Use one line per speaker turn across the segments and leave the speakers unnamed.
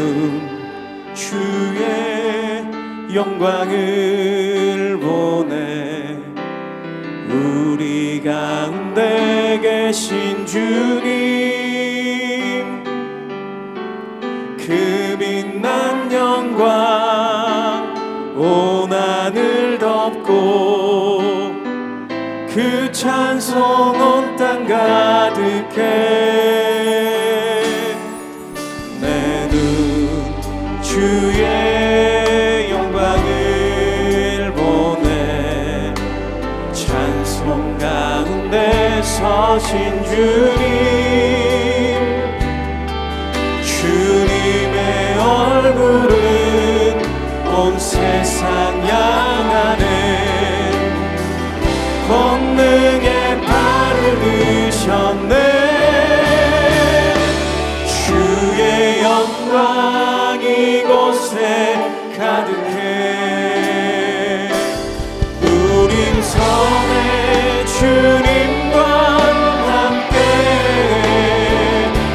눈 주의 영광을 보네. 우리 가운데 계신 주님, 그 빛난 영광 온 하늘 덮고 그 찬송 온 땅 가득해. 내 눈 주의 영광을 보네. 찬송 가운데 서신 주님, 주님의 얼굴은 온 세상 향하네. 권능의 발을 드셨네. 주의 영광 이곳에 가득해. 우린 선의 주님과 함께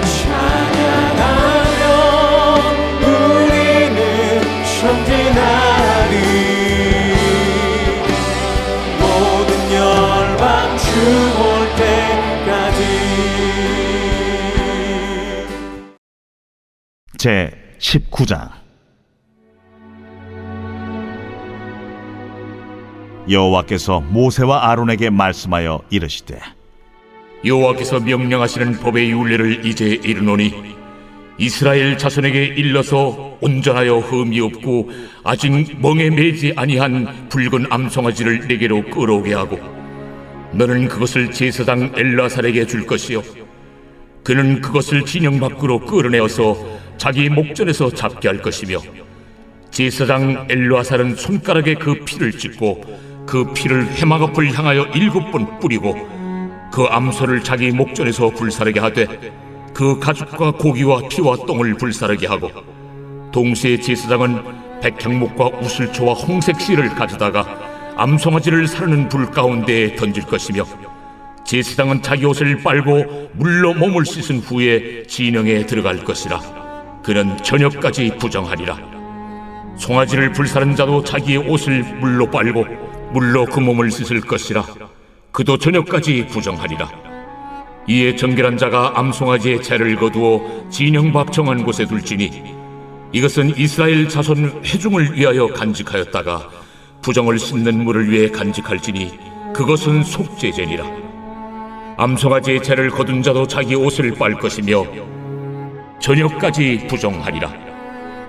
찬양하며 우리는 전진하리. 모든 열방 주 올 때까지.
제 19장. 여호와께서 모세와 아론에게 말씀하여 이르시되,
여호와께서 명령하시는 법의 율례를 이제 이르노니 이스라엘 자손에게 일러서 온전하여 흠이 없고 아직 멍에 매지 아니한 붉은 암송아지를 내게로 끌어오게 하고 너는 그것을 제사장 엘라살에게 줄 것이요 그는 그것을 진영 밖으로 끌어내어서 자기 목전에서 잡게 할 것이며 제사장 엘라살은 손가락에 그 피를 찍고 그 피를 해막 앞을 향하여 7번 뿌리고 그 암소를 자기 목전에서 불사르게 하되 그 가죽과 고기와 피와 똥을 불사르게 하고 동시에 제사장은 백향목과 우슬초와 홍색 실을 가져다가 암송아지를 사르는 불 가운데에 던질 것이며 제사장은 자기 옷을 빨고 물로 몸을 씻은 후에 진영에 들어갈 것이라. 그는 저녁까지 부정하리라. 송아지를 불사른 자도 자기의 옷을 물로 빨고 물로 그 몸을 씻을 것이라. 그도 저녁까지 부정하리라. 이에 정결한 자가 암송아지의 채를 거두어 진영 밖 정한 곳에 둘지니 이것은 이스라엘 자손 회중을 위하여 간직하였다가 부정을 씻는 물을 위해 간직할지니 그것은 속죄제니라. 암송아지의 채를 거둔 자도 자기 옷을 빨 것이며 저녁까지 부정하리라.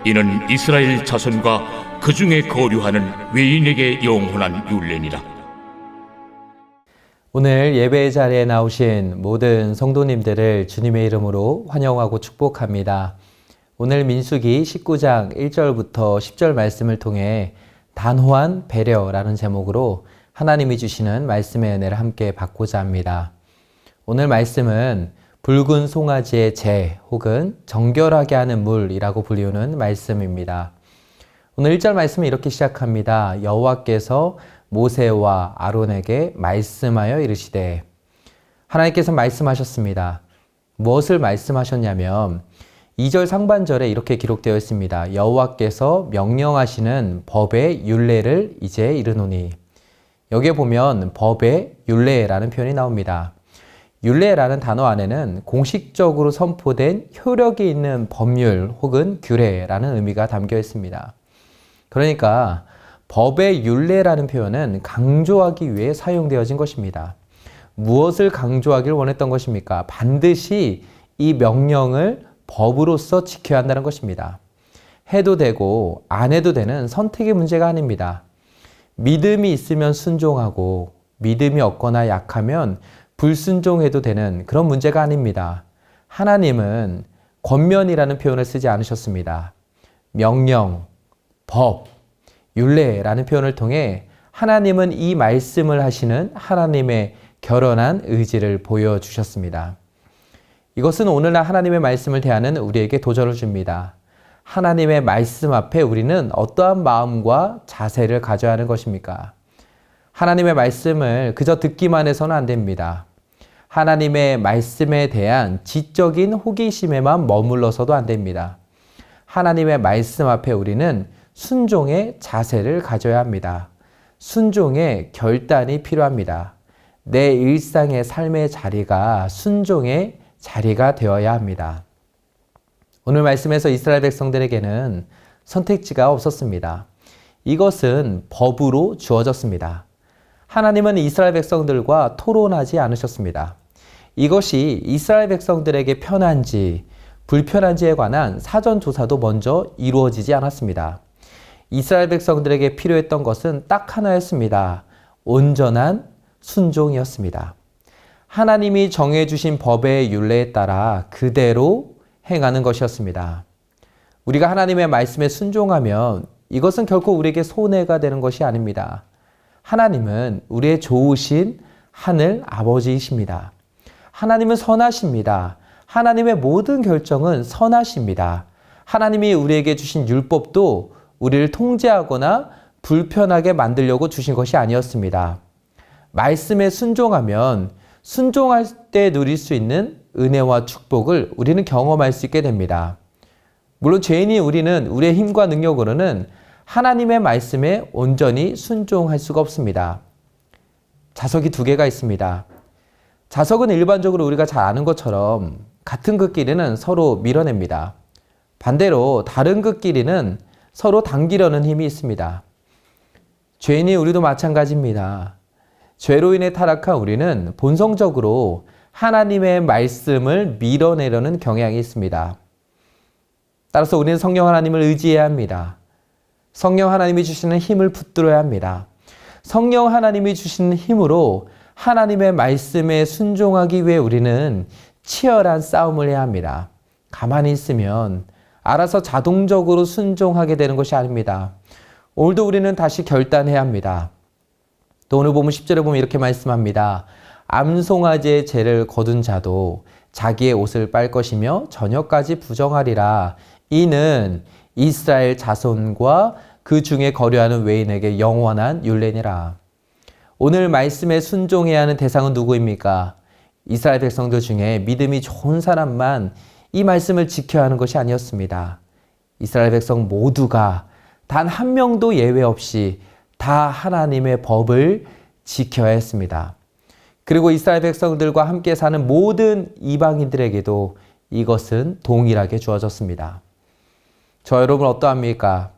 이는 이스라엘 자손과 그 중에 거류하는 외인에게 영원한 율례니라.
오늘 예배 자리에 나오신 모든 성도님들을 주님의 이름으로 환영하고 축복합니다. 오늘 민수기 19장 1절부터 10절 말씀을 통해 단호한 배려라는 제목으로 하나님이 주시는 말씀의 은혜를 함께 받고자 합니다. 오늘 말씀은 붉은 송아지의 재 혹은 정결하게 하는 물이라고 불리우는 말씀입니다. 오늘 1절 말씀은 이렇게 시작합니다. 여호와께서 모세와 아론에게 말씀하여 이르시되. 하나님께서 말씀하셨습니다. 무엇을 말씀하셨냐면 2절 상반절에 이렇게 기록되어 있습니다. 여호와께서 명령하시는 법의 율례를 이제 이르노니. 여기에 보면 법의 율례라는 표현이 나옵니다. 율례라는 단어 안에는 공식적으로 선포된 효력이 있는 법률 혹은 규례라는 의미가 담겨 있습니다. 그러니까 법의 율례라는 표현은 강조하기 위해 사용되어진 것입니다. 무엇을 강조하길 원했던 것입니까? 반드시 이 명령을 법으로서 지켜야 한다는 것입니다. 해도 되고 안 해도 되는 선택의 문제가 아닙니다. 믿음이 있으면 순종하고 믿음이 없거나 약하면 불순종해도 되는 그런 문제가 아닙니다. 하나님은 권면이라는 표현을 쓰지 않으셨습니다. 명령, 법, 율례라는 표현을 통해 하나님은 이 말씀을 하시는 하나님의 결연한 의지를 보여주셨습니다. 이것은 오늘날 하나님의 말씀을 대하는 우리에게 도전을 줍니다. 하나님의 말씀 앞에 우리는 어떠한 마음과 자세를 가져야 하는 것입니까? 하나님의 말씀을 그저 듣기만 해서는 안 됩니다. 하나님의 말씀에 대한 지적인 호기심에만 머물러서도 안 됩니다. 하나님의 말씀 앞에 우리는 순종의 자세를 가져야 합니다. 순종의 결단이 필요합니다. 내 일상의 삶의 자리가 순종의 자리가 되어야 합니다. 오늘 말씀에서 이스라엘 백성들에게는 선택지가 없었습니다. 이것은 법으로 주어졌습니다. 하나님은 이스라엘 백성들과 토론하지 않으셨습니다. 이것이 이스라엘 백성들에게 편한지 불편한지에 관한 사전 조사도 먼저 이루어지지 않았습니다. 이스라엘 백성들에게 필요했던 것은 딱 하나였습니다. 온전한 순종이었습니다. 하나님이 정해주신 법의 율례에 따라 그대로 행하는 것이었습니다. 우리가 하나님의 말씀에 순종하면 이것은 결코 우리에게 손해가 되는 것이 아닙니다. 하나님은 우리의 좋으신 하늘 아버지이십니다. 하나님은 선하십니다. 하나님의 모든 결정은 선하십니다. 하나님이 우리에게 주신 율법도 우리를 통제하거나 불편하게 만들려고 주신 것이 아니었습니다. 말씀에 순종하면 순종할 때 누릴 수 있는 은혜와 축복을 우리는 경험할 수 있게 됩니다. 물론 죄인인 우리는 우리의 힘과 능력으로는 하나님의 말씀에 온전히 순종할 수가 없습니다. 자석이 두 개가 있습니다. 자석은 일반적으로 우리가 잘 아는 것처럼 같은 끝끼리는 서로 밀어냅니다. 반대로 다른 끝끼리는 서로 당기려는 힘이 있습니다. 죄인이 우리도 마찬가지입니다. 죄로 인해 타락한 우리는 본성적으로 하나님의 말씀을 밀어내려는 경향이 있습니다. 따라서 우리는 성령 하나님을 의지해야 합니다. 성령 하나님이 주시는 힘을 붙들어야 합니다. 성령 하나님이 주시는 힘으로 하나님의 말씀에 순종하기 위해 우리는 치열한 싸움을 해야 합니다. 가만히 있으면 알아서 자동적으로 순종하게 되는 것이 아닙니다. 오늘도 우리는 다시 결단해야 합니다. 또 오늘 보면 10절에 보면 이렇게 말씀합니다. 암송아지의 죄를 거둔 자도 자기의 옷을 빨 것이며 저녁까지 부정하리라. 이는 이스라엘 자손과 그 중에 거류하는 외인에게 영원한 율례니라. 오늘 말씀에 순종해야 하는 대상은 누구입니까? 이스라엘 백성들 중에 믿음이 좋은 사람만 이 말씀을 지켜야 하는 것이 아니었습니다. 이스라엘 백성 모두가 단 한 명도 예외 없이 다 하나님의 법을 지켜야 했습니다. 그리고 이스라엘 백성들과 함께 사는 모든 이방인들에게도 이것은 동일하게 주어졌습니다. 저 여러분 어떠합니까?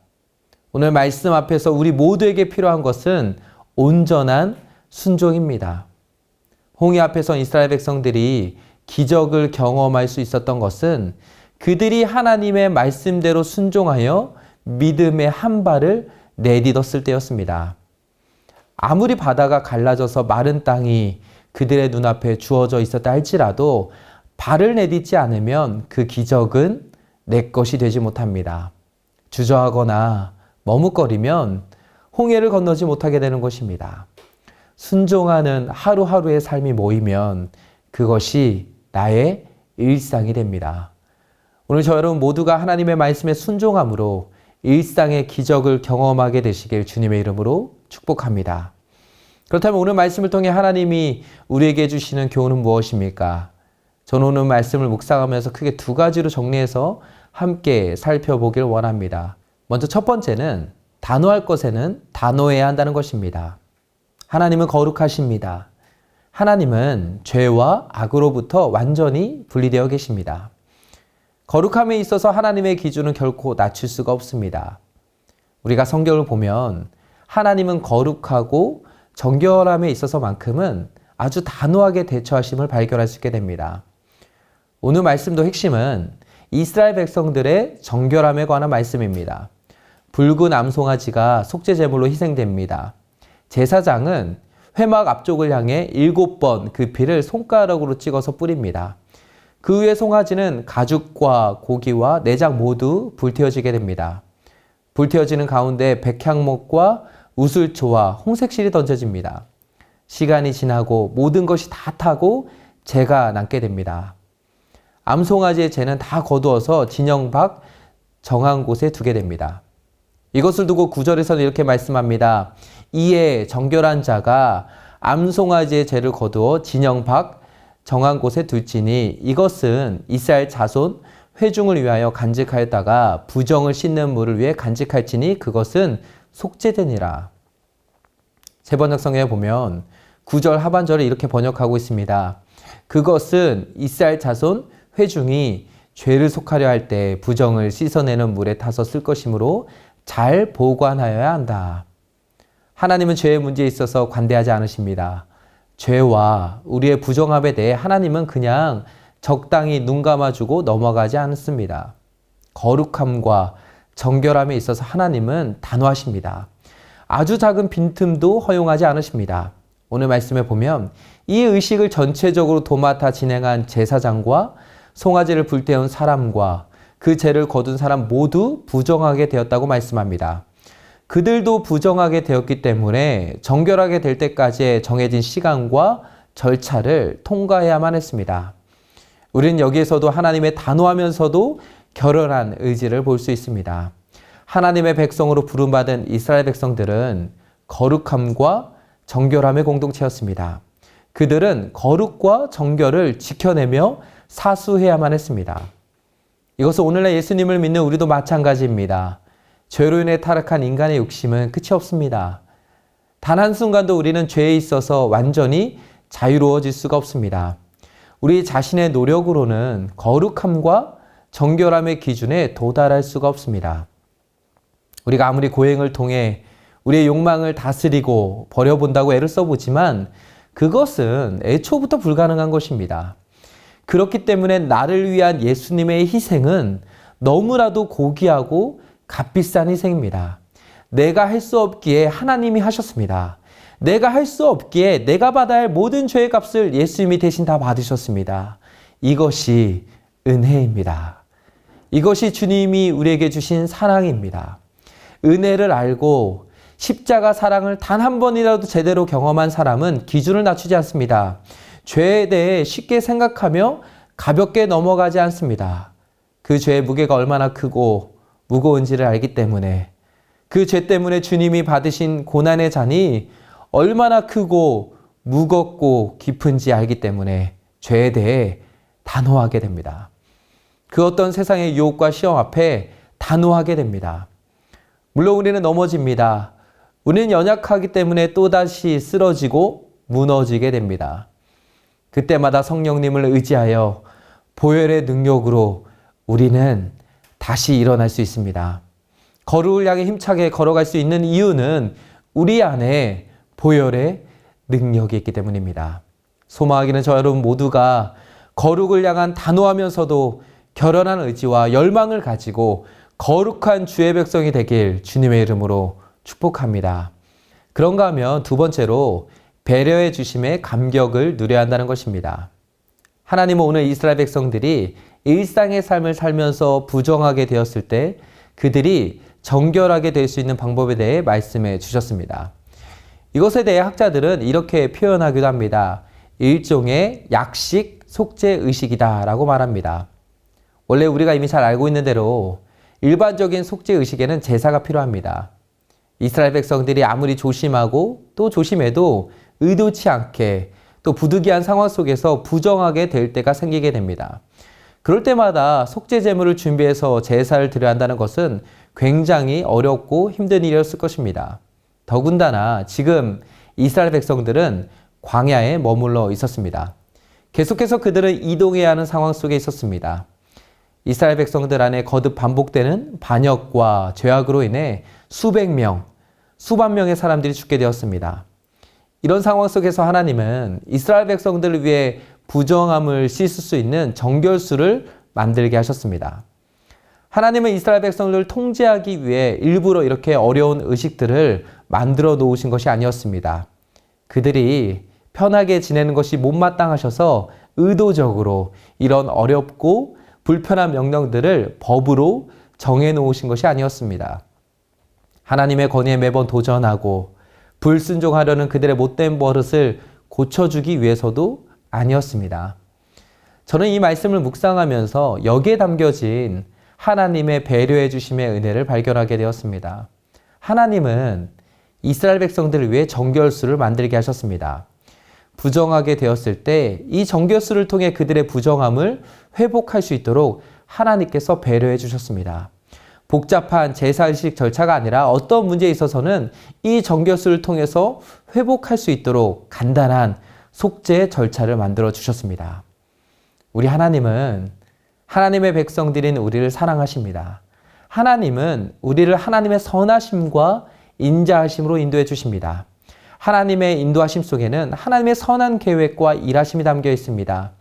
오늘 말씀 앞에서 우리 모두에게 필요한 것은 온전한 순종입니다. 홍해 앞에서 이스라엘 백성들이 기적을 경험할 수 있었던 것은 그들이 하나님의 말씀대로 순종하여 믿음의 한 발을 내딛었을 때였습니다. 아무리 바다가 갈라져서 마른 땅이 그들의 눈앞에 주어져 있었다 할지라도 발을 내딛지 않으면 그 기적은 내 것이 되지 못합니다. 주저하거나 머뭇거리면 홍해를 건너지 못하게 되는 것입니다. 순종하는 하루하루의 삶이 모이면 그것이 나의 일상이 됩니다. 오늘 저 여러분 모두가 하나님의 말씀에 순종함으로 일상의 기적을 경험하게 되시길 주님의 이름으로 축복합니다. 그렇다면 오늘 말씀을 통해 하나님이 우리에게 주시는 교훈은 무엇입니까? 저는 오늘 말씀을 묵상하면서 크게 두 가지로 정리해서 함께 살펴보길 원합니다. 먼저 첫 번째는 단호할 것에는 단호해야 한다는 것입니다. 하나님은 거룩하십니다. 하나님은 죄와 악으로부터 완전히 분리되어 계십니다. 거룩함에 있어서 하나님의 기준은 결코 낮출 수가 없습니다. 우리가 성경을 보면 하나님은 거룩하고 정결함에 있어서만큼은 아주 단호하게 대처하심을 발견할 수 있게 됩니다. 오늘 말씀도 핵심은 이스라엘 백성들의 정결함에 관한 말씀입니다. 붉은 암송아지가 속죄제물로 희생됩니다. 제사장은 회막 앞쪽을 향해 7번 그 피를 손가락으로 찍어서 뿌립니다. 그 후에 송아지는 가죽과 고기와 내장 모두 불태워지게 됩니다. 불태워지는 가운데 백향목과 우슬초와 홍색실이 던져집니다. 시간이 지나고 모든 것이 다 타고 재가 남게 됩니다. 암송아지의 재는 다 거두어서 진영 밖 정한 곳에 두게 됩니다. 이것을 두고 9절에서는 이렇게 말씀합니다. 이에 정결한 자가 암송아지의 재를 거두어 진영 밖 정한 곳에 둘지니 이것은 이스라엘 자손 회중을 위하여 간직하였다가 부정을 씻는 물을 위해 간직할지니 그것은 속죄되니라. 세번역 성경에 보면 9절 하반절을 이렇게 번역하고 있습니다. 그것은 이스라엘 자손 회중이 죄를 속하려 할 때 부정을 씻어내는 물에 타서 쓸 것이므로 잘 보관하여야 한다. 하나님은 죄의 문제에 있어서 관대하지 않으십니다. 죄와 우리의 부정함에 대해 하나님은 그냥 적당히 눈 감아주고 넘어가지 않습니다. 거룩함과 정결함에 있어서 하나님은 단호하십니다. 아주 작은 빈틈도 허용하지 않으십니다. 오늘 말씀에 보면 이 의식을 전체적으로 도맡아 진행한 제사장과 송아지를 불태운 사람과 그 죄를 거둔 사람 모두 부정하게 되었다고 말씀합니다. 그들도 부정하게 되었기 때문에 정결하게 될 때까지의 정해진 시간과 절차를 통과해야만 했습니다. 우리는 여기에서도 하나님의 단호하면서도 결연한 의지를 볼 수 있습니다. 하나님의 백성으로 부름받은 이스라엘 백성들은 거룩함과 정결함의 공동체였습니다. 그들은 거룩과 정결을 지켜내며 사수해야만 했습니다. 이것은 오늘날 예수님을 믿는 우리도 마찬가지입니다. 죄로 인해 타락한 인간의 욕심은 끝이 없습니다. 단 한순간도 우리는 죄에 있어서 완전히 자유로워질 수가 없습니다. 우리 자신의 노력으로는 거룩함과 정결함의 기준에 도달할 수가 없습니다. 우리가 아무리 고행을 통해 우리의 욕망을 다스리고 버려본다고 애를 써보지만 그것은 애초부터 불가능한 것입니다. 그렇기 때문에 나를 위한 예수님의 희생은 너무나도 고귀하고 값비싼 희생입니다. 내가 할 수 없기에 하나님이 하셨습니다. 내가 할 수 없기에 내가 받아야 할 모든 죄의 값을 예수님이 대신 다 받으셨습니다. 이것이 은혜입니다. 이것이 주님이 우리에게 주신 사랑입니다. 은혜를 알고 십자가 사랑을 단 한 번이라도 제대로 경험한 사람은 기준을 낮추지 않습니다. 죄에 대해 쉽게 생각하며 가볍게 넘어가지 않습니다. 그 죄의 무게가 얼마나 크고 무거운지를 알기 때문에, 그 죄 때문에 주님이 받으신 고난의 잔이 얼마나 크고 무겁고 깊은지 알기 때문에 죄에 대해 단호하게 됩니다. 그 어떤 세상의 유혹과 시험 앞에 단호하게 됩니다. 물론 우리는 넘어집니다. 우리는 연약하기 때문에 또다시 쓰러지고 무너지게 됩니다. 그때마다 성령님을 의지하여 보혈의 능력으로 우리는 다시 일어날 수 있습니다. 거룩을 향해 힘차게 걸어갈 수 있는 이유는 우리 안에 보혈의 능력이 있기 때문입니다. 소망하기는 저 여러분 모두가 거룩을 향한 단호하면서도 결연한 의지와 열망을 가지고 거룩한 주의 백성이 되길 주님의 이름으로 축복합니다. 그런가 하면 두 번째로 배려해 주심의 감격을 누려야 한다는 것입니다. 하나님은 오늘 이스라엘 백성들이 일상의 삶을 살면서 부정하게 되었을 때 그들이 정결하게 될 수 있는 방법에 대해 말씀해 주셨습니다. 이것에 대해 학자들은 이렇게 표현하기도 합니다. 일종의 약식 속죄 의식이다 라고 말합니다. 원래 우리가 이미 잘 알고 있는 대로 일반적인 속죄 의식에는 제사가 필요합니다. 이스라엘 백성들이 아무리 조심하고 또 조심해도 의도치 않게 또 부득이한 상황 속에서 부정하게 될 때가 생기게 됩니다. 그럴 때마다 속죄 제물을 준비해서 제사를 드려야 한다는 것은 굉장히 어렵고 힘든 일이었을 것입니다. 더군다나 지금 이스라엘 백성들은 광야에 머물러 있었습니다. 계속해서 그들은 이동해야 하는 상황 속에 있었습니다. 이스라엘 백성들 안에 거듭 반복되는 반역과 죄악으로 인해 수백 명, 수만 명의 사람들이 죽게 되었습니다. 이런 상황 속에서 하나님은 이스라엘 백성들을 위해 부정함을 씻을 수 있는 정결수를 만들게 하셨습니다. 하나님은 이스라엘 백성들을 통제하기 위해 일부러 이렇게 어려운 의식들을 만들어 놓으신 것이 아니었습니다. 그들이 편하게 지내는 것이 못마땅하셔서 의도적으로 이런 어렵고 불편한 명령들을 법으로 정해 놓으신 것이 아니었습니다. 하나님의 권위에 매번 도전하고 불순종하려는 그들의 못된 버릇을 고쳐주기 위해서도 아니었습니다. 저는 이 말씀을 묵상하면서 여기에 담겨진 하나님의 배려해 주심의 은혜를 발견하게 되었습니다. 하나님은 이스라엘 백성들을 위해 정결수를 만들게 하셨습니다. 부정하게 되었을 때 이 정결수를 통해 그들의 부정함을 회복할 수 있도록 하나님께서 배려해 주셨습니다. 복잡한 제사의식 절차가 아니라 어떤 문제에 있어서는 이 정결수를 통해서 회복할 수 있도록 간단한 속죄 절차를 만들어 주셨습니다. 우리 하나님은 하나님의 백성들인 우리를 사랑하십니다. 하나님은 우리를 하나님의 선하심과 인자하심으로 인도해 주십니다. 하나님의 인도하심 속에는 하나님의 선한 계획과 일하심이 담겨 있습니다.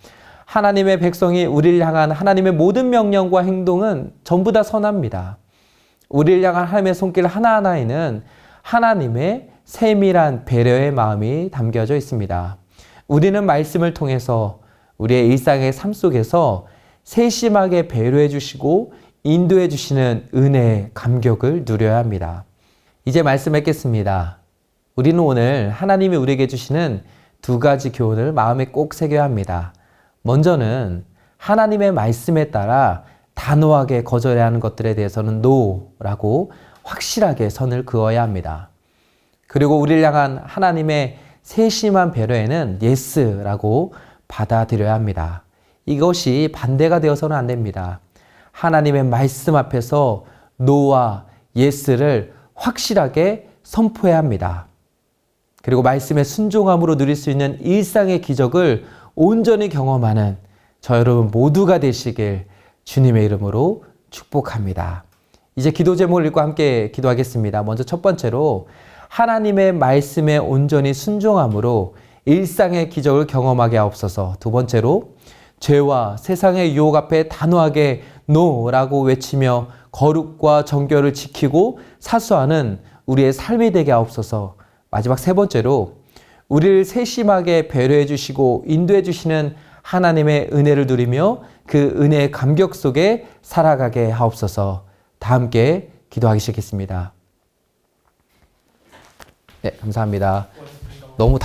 하나님의 백성이 우리를 향한 하나님의 모든 명령과 행동은 전부 다 선합니다. 우리를 향한 하나님의 손길 하나하나에는 하나님의 세밀한 배려의 마음이 담겨져 있습니다. 우리는 말씀을 통해서 우리의 일상의 삶 속에서 세심하게 배려해 주시고 인도해 주시는 은혜의 감격을 누려야 합니다. 이제 말씀 맺겠습니다. 우리는 오늘 하나님이 우리에게 주시는 두 가지 교훈을 마음에 꼭 새겨야 합니다. 먼저는 하나님의 말씀에 따라 단호하게 거절해야 하는 것들에 대해서는 NO라고 확실하게 선을 그어야 합니다. 그리고 우리를 향한 하나님의 세심한 배려에는 YES라고 받아들여야 합니다. 이것이 반대가 되어서는 안 됩니다. 하나님의 말씀 앞에서 NO와 YES를 확실하게 선포해야 합니다. 그리고 말씀에 순종함으로 누릴 수 있는 일상의 기적을 온전히 경험하는 저 여러분 모두가 되시길 주님의 이름으로 축복합니다. 이제 기도 제목을 읽고 함께 기도하겠습니다. 먼저 첫 번째로 하나님의 말씀에 온전히 순종함으로 일상의 기적을 경험하게 하옵소서. 두 번째로 죄와 세상의 유혹 앞에 단호하게 NO라고 외치며 거룩과 정결을 지키고 사수하는 우리의 삶이 되게 하옵소서. 마지막 세 번째로 우리를 세심하게 배려해 주시고 인도해 주시는 하나님의 은혜를 누리며 그 은혜의 감격 속에 살아가게 하옵소서. 다 함께 기도하기 시작했습니다. 네, 감사합니다. 너무